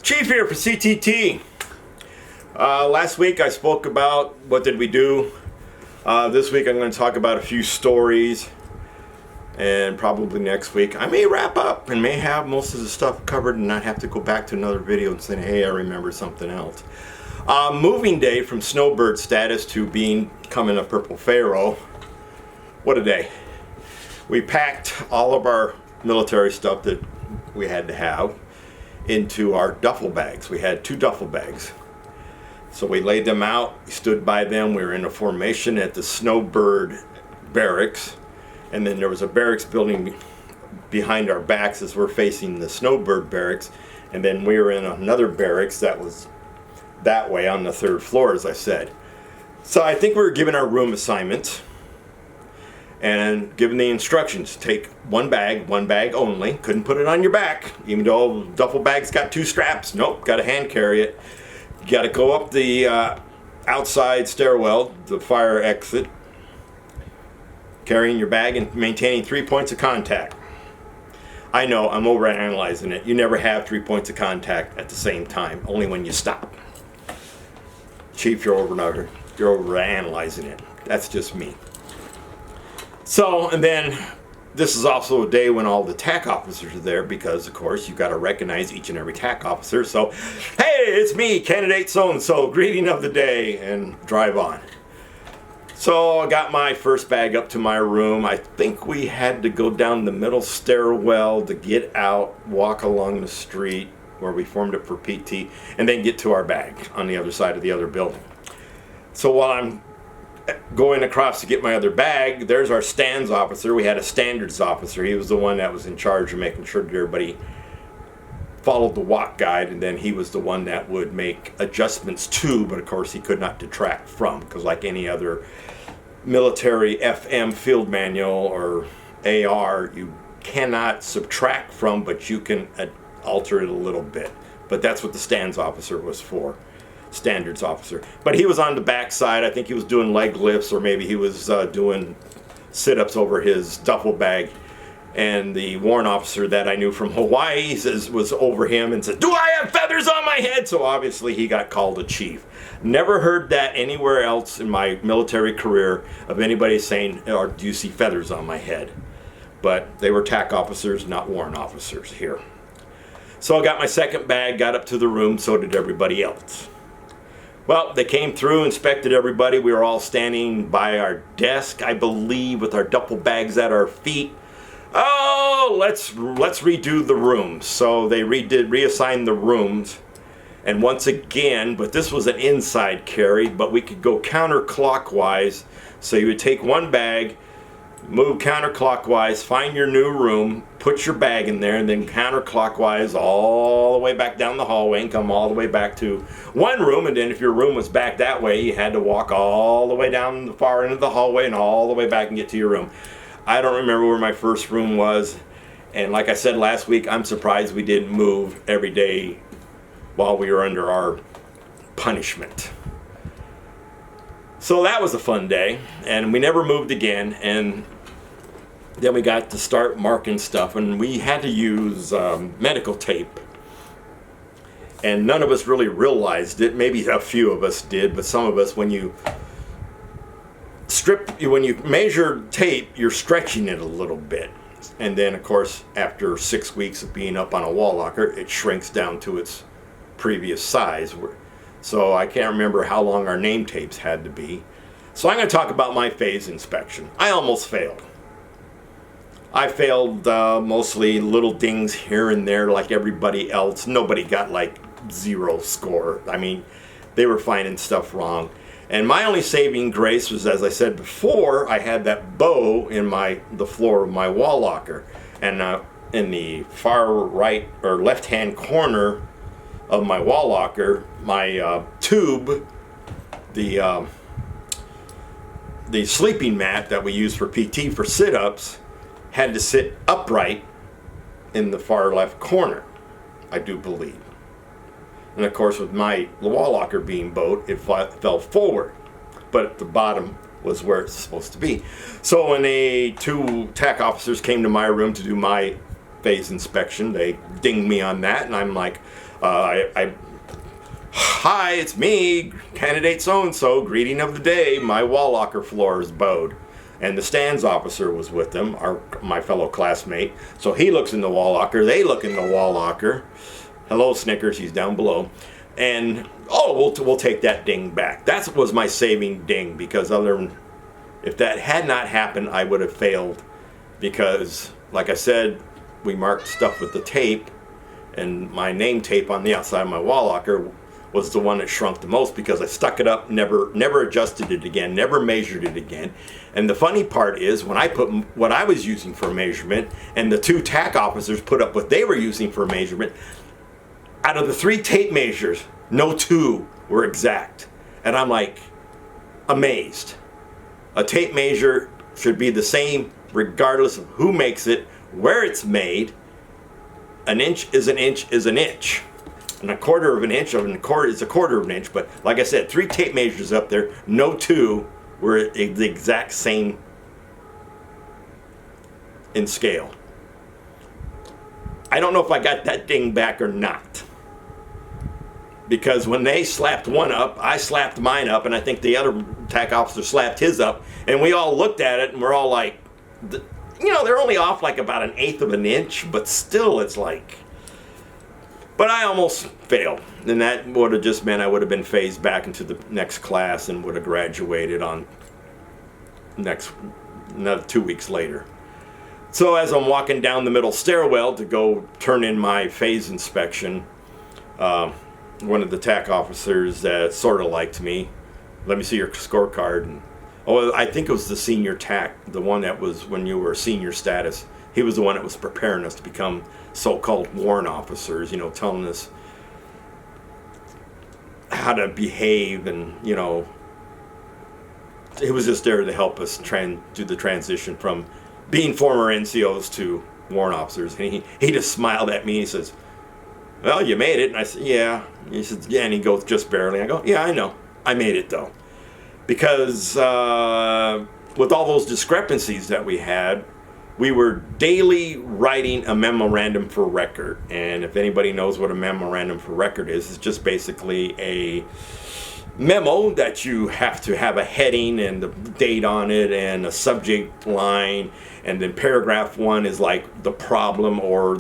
Chief here for CTT. Last week I spoke about what did we do. This week I'm going to talk about a few stories, and probably next week I may wrap up and may have most of the stuff covered and not have to go back to another video and say, hey, I remember something else. Moving day from Snowbird status to becoming a Purple Pharaoh. What a day. We packed all of our military stuff that we had to have into our duffel bags. We had 2 duffel bags. So we laid them out, stood by them. We were in a formation at the Snowbird barracks, and then there was a barracks building behind our backs as we're facing the Snowbird barracks, and then we were in another barracks that was that way on the 3rd floor, as I said. So I think we were given our room assignments and given the instructions: take one bag only. Couldn't put it on your back, even though duffel bag's got 2 straps. Nope, got to hand carry it. You got to go up the outside stairwell, the fire exit, carrying your bag and maintaining 3 points of contact. I know I'm overanalyzing it. You never have 3 points of contact at the same time, only when you stop. Chief, you're overanalyzing it. That's just me. So, and then this is also a day when all the TAC officers are there, because of course you've got to recognize each and every TAC officer. So, hey, it's me, candidate so-and-so, greeting of the day, and drive on. So I got my first bag up to my room. I think we had to go down the middle stairwell to get out, walk along the street where we formed it for PT, and then get to our bag on the other side of the other building. So while I'm going across to get my other bag, there's our stands officer. We had a standards officer. He was the one that was in charge of making sure that everybody followed the walk guide, and then he was the one that would make adjustments to, but of course he could not detract from, because like any other military FM field manual or AR, you cannot subtract from, but you can alter it a little bit. But that's what the stands officer was for. Standards officer. But he was on the back side. I think he was doing leg lifts, or maybe he was doing sit-ups over his duffel bag. And the warrant officer that I knew from Hawaii was over him and said, "Do I have feathers on my head?" So obviously he got called a chief. Never heard that anywhere else in my military career of anybody saying, "Or do you see feathers on my head?" But they were TAC officers, not warrant officers here. So I got my second bag, got up to the room, so did everybody else. Well, they came through, inspected everybody. We were all standing by our desk, I believe, with our duffel bags at our feet. Oh, let's redo the rooms. So they reassigned the rooms. And once again, but this was an inside carry, but we could go counterclockwise. So you would take one bag, move counterclockwise, find your new room, put your bag in there, and then counterclockwise all the way back down the hallway and come all the way back to one room. And then if your room was back that way, you had to walk all the way down the far end of the hallway and all the way back and get to your room. I don't remember where my first room was. And like I said last week, I'm surprised we didn't move every day while we were under our punishment. So that was a fun day, and we never moved again. And then we got to start marking stuff, and we had to use medical tape. And none of us really realized it. Maybe a few of us did, but some of us, when you measure tape, you're stretching it a little bit. And then, of course, after 6 weeks of being up on a wall locker, it shrinks down to its previous size. So I can't remember how long our name tapes had to be. So I'm going to talk about my phase inspection. I almost failed. I failed mostly little dings here and there like everybody else. Nobody got like 0 score. I mean, they were finding stuff wrong. And my only saving grace was, as I said before, I had that bow in the floor of my wall locker. And in the far right or left-hand corner of my wall locker, my tube, the sleeping mat that we use for PT for sit-ups, had to sit upright in the far left corner, I do believe. And of course, with my wall locker being bowed, it fell forward, but at the bottom was where it's supposed to be. So when the 2 TAC officers came to my room to do my phase inspection. They dinged me on that, and I'm like, hi, it's me, candidate so-and-so, greeting of the day, my wall locker floor is bowed. And the stands officer was with them, my fellow classmate. So he looks in the wall locker, they look in the wall locker. Hello, Snickers, he's down below. And, we'll take that ding back. That was my saving ding, because if that had not happened, I would have failed. Because, like I said, we marked stuff with the tape, and my name tape on the outside of my wall locker was the one that shrunk the most, because I stuck it up, never adjusted it again, never measured it again. And the funny part is, when I put what I was using for measurement, and the 2 TAC officers put up what they were using for measurement, out of the 3 tape measures, no 2 were exact. And I'm like, amazed. A tape measure should be the same regardless of who makes it, where it's made. An inch is an inch is an inch. And a quarter of an inch is a quarter of an inch. But like I said, 3 tape measures up there, no 2 were the exact same in scale. I don't know if I got that ding back or not. Because when they slapped one up, I slapped mine up, and I think the other TAC officer slapped his up, and we all looked at it, and we're all like, they're only off like about 1/8 of an inch, but still it's like... But I almost failed, and that would have just meant I would have been phased back into the next class and would have graduated on another 2 weeks later. So as I'm walking down the middle stairwell to go turn in my phase inspection, one of the TAC officers that sort of liked me, let me see your scorecard. And, I think it was the senior TAC, the one that was when you were senior status. He was the one that was preparing us to become so-called warrant officers, telling us how to behave, and, he was just there to help us do the transition from being former NCOs to warrant officers. And he just smiled at me. He says, well, you made it. And I said, yeah. He said, yeah. And he goes, just barely. I go, yeah, I know. I made it, though. Because with all those discrepancies that we had, we were daily writing a memorandum for record. And if anybody knows what a memorandum for record is, it's just basically a memo that you have to have a heading and the date on it and a subject line. And then paragraph 1 is like the problem or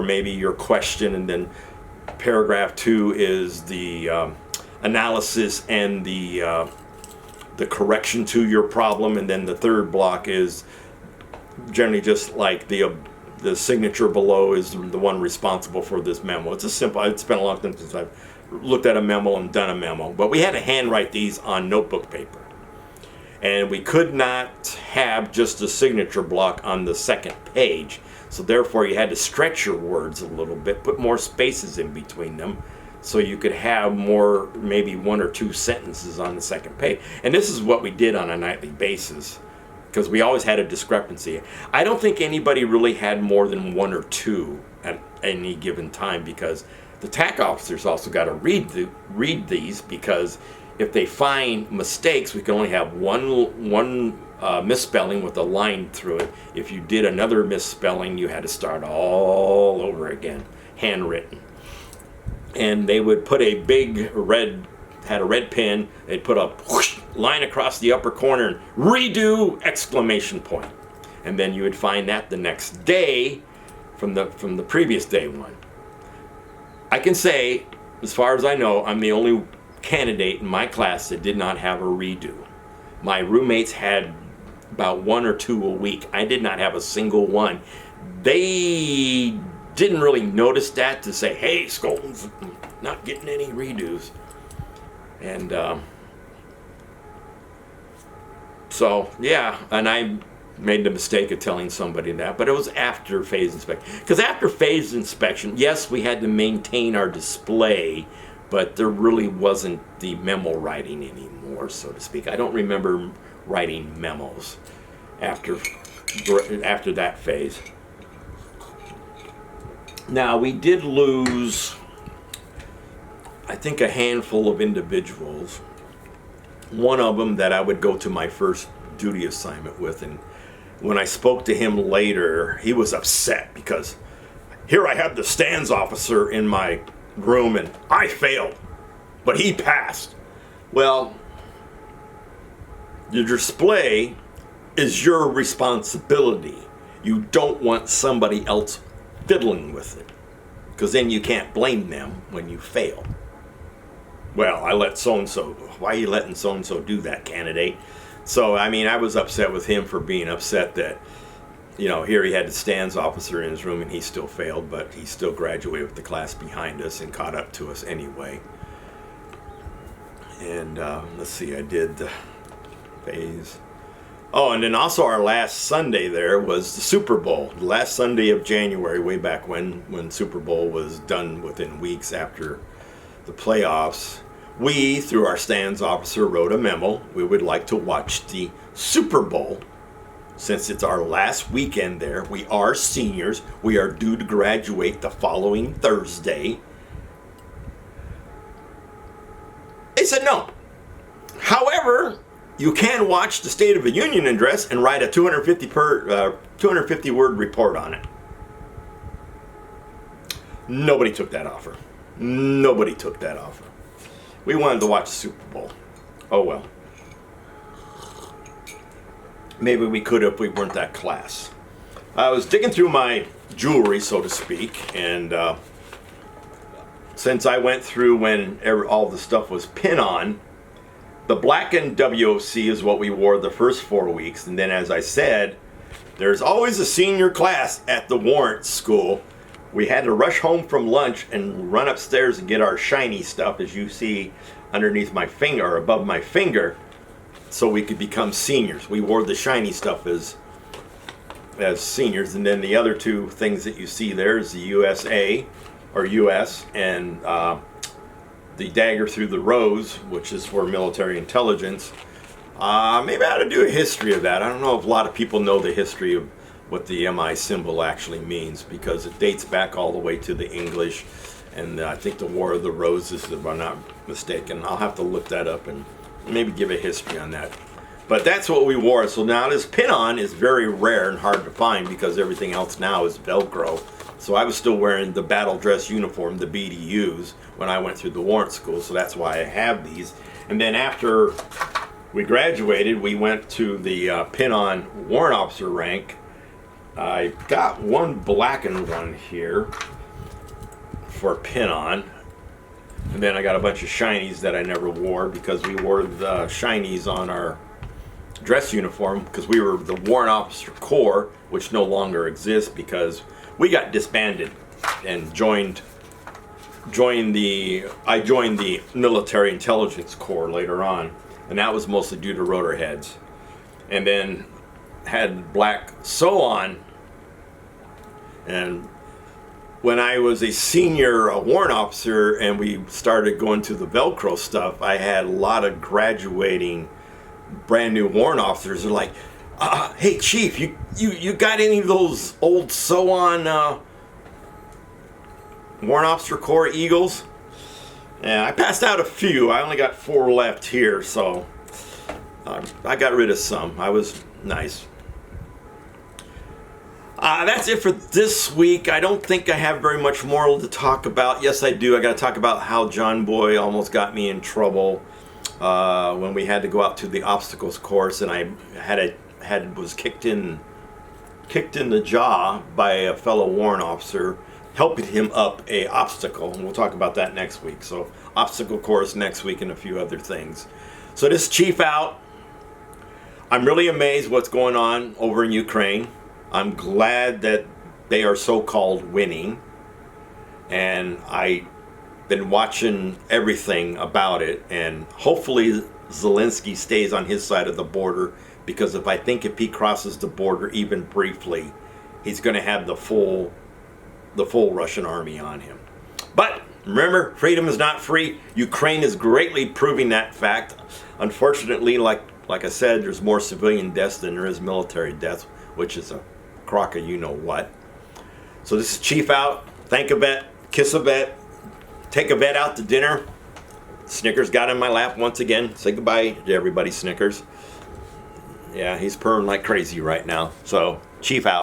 maybe your question. And then paragraph 2 is the analysis and the correction to your problem. And then the third block is generally just like the signature below is the one responsible for this memo. It's it's been a long time since I've looked at a memo and done a memo, but we had to handwrite these on notebook paper, and we could not have just a signature block on the second page. So therefore you had to stretch your words a little bit, put more spaces in between them, so you could have more, maybe 1 or 2 sentences on the second page. And this is what we did on a nightly basis, because we always had a discrepancy. I don't think anybody really had more than 1 or 2 at any given time, because the TAC officers also got to read these, because if they find mistakes, we can only have one misspelling with a line through it. If you did another misspelling, you had to start all over again, handwritten. And they would put a big red pen, they'd put a whoosh line across the upper corner and redo exclamation point. And then you would find that the next day from the previous day one. I can say, as far as I know, I'm the only candidate in my class that did not have a redo. My roommates had about 1 or 2 a week. I did not have a single one. They didn't really notice that to say, hey, Skolton's not getting any redos. And so, yeah, and I made the mistake of telling somebody that, but it was after phase inspection. Because after phase inspection, yes, we had to maintain our display, but there really wasn't the memo writing anymore, so to speak. I don't remember writing memos after that phase. Now, we did lose, I think, a handful of individuals. One of them that I would go to my first duty assignment with, and when I spoke to him later, he was upset because here I have the stands officer in my room and I failed, but he passed. Well, your display is your responsibility. You don't want somebody else fiddling with it, because then you can't blame them when you fail. Well, I let so-and-so. Why are you letting so-and-so do that, candidate? So, I mean, I was upset with him for being upset that, you know, here he had the stands officer in his room and he still failed, but he still graduated with the class behind us and caught up to us anyway. And let's see, I did the phase. Oh, and then also our last Sunday there was the Super Bowl. The last Sunday of January, way back when Super Bowl was done within weeks after the playoffs. We, through our stands officer, wrote a memo. We would like to watch the Super Bowl. Since it's our last weekend there, we are seniors. We are due to graduate the following Thursday. They said no. However, you can watch the State of the Union address and write a 250 word report on it. Nobody took that offer. Nobody took that offer. We wanted to watch the Super Bowl. Oh well. Maybe we could if we weren't that class. I was digging through my jewelry, so to speak, and since I went through when all the stuff was pin-on, the blackened WOC is what we wore the first 4 weeks, and then as I said, there's always a senior class at the Warrant School. We had to rush home from lunch and run upstairs and get our shiny stuff, as you see underneath my finger, or above my finger, so we could become seniors. We wore the shiny stuff as seniors, and then the other two things that you see there is the USA, or US, and the dagger through the rose, which is for military intelligence. Maybe I ought to do a history of that. I don't know if a lot of people know the history of what the MI symbol actually means, because it dates back all the way to the English, and I think the War of the Roses, if I'm not mistaken. I'll have to look that up and maybe give a history on that. But that's what we wore. So now this pin-on is very rare and hard to find because everything else now is Velcro. So I was still wearing the battle dress uniform, the BDUs, when I went through the Warrant School, so that's why I have these. And then after we graduated, we went to the pin-on Warrant Officer rank. I got one blackened one here for pin-on, and then I got a bunch of shinies that I never wore because we wore the shinies on our dress uniform because we were the Warrant Officer Corps, which no longer exists because we got disbanded and I joined the Military Intelligence Corps later on, and that was mostly due to rotor heads. And then had black sew on, and when I was a senior warrant officer and we started going to the Velcro stuff, I had a lot of graduating brand new warrant officers who are like, hey Chief, you got any of those old sew on Warrant Officer Corps Eagles? And I passed out a few. I only got 4 left here, so I got rid of some. I was nice. That's it for this week. I don't think I have very much more to talk about. Yes, I do. I got to talk about how John Boy almost got me in trouble when we had to go out to the obstacles course, and I was kicked in the jaw by a fellow warrant officer, helping him up a obstacle, and we'll talk about that next week. So obstacle course next week and a few other things. So this Chief out. I'm really amazed what's going on over in Ukraine. I'm glad that they are so-called winning, and I've been watching everything about it, and hopefully Zelensky stays on his side of the border, because if he crosses the border even briefly, he's going to have the full Russian army on him. But remember, freedom is not free. Ukraine is greatly proving that fact. Unfortunately, like I said, there's more civilian deaths than there is military deaths, which is a crock of you-know-what. So this is Chief out. Thank a vet, kiss a vet, take a vet out to dinner. Snickers got in my lap once again. Say goodbye to everybody, Snickers. Yeah, he's purring like crazy right now. So, Chief out.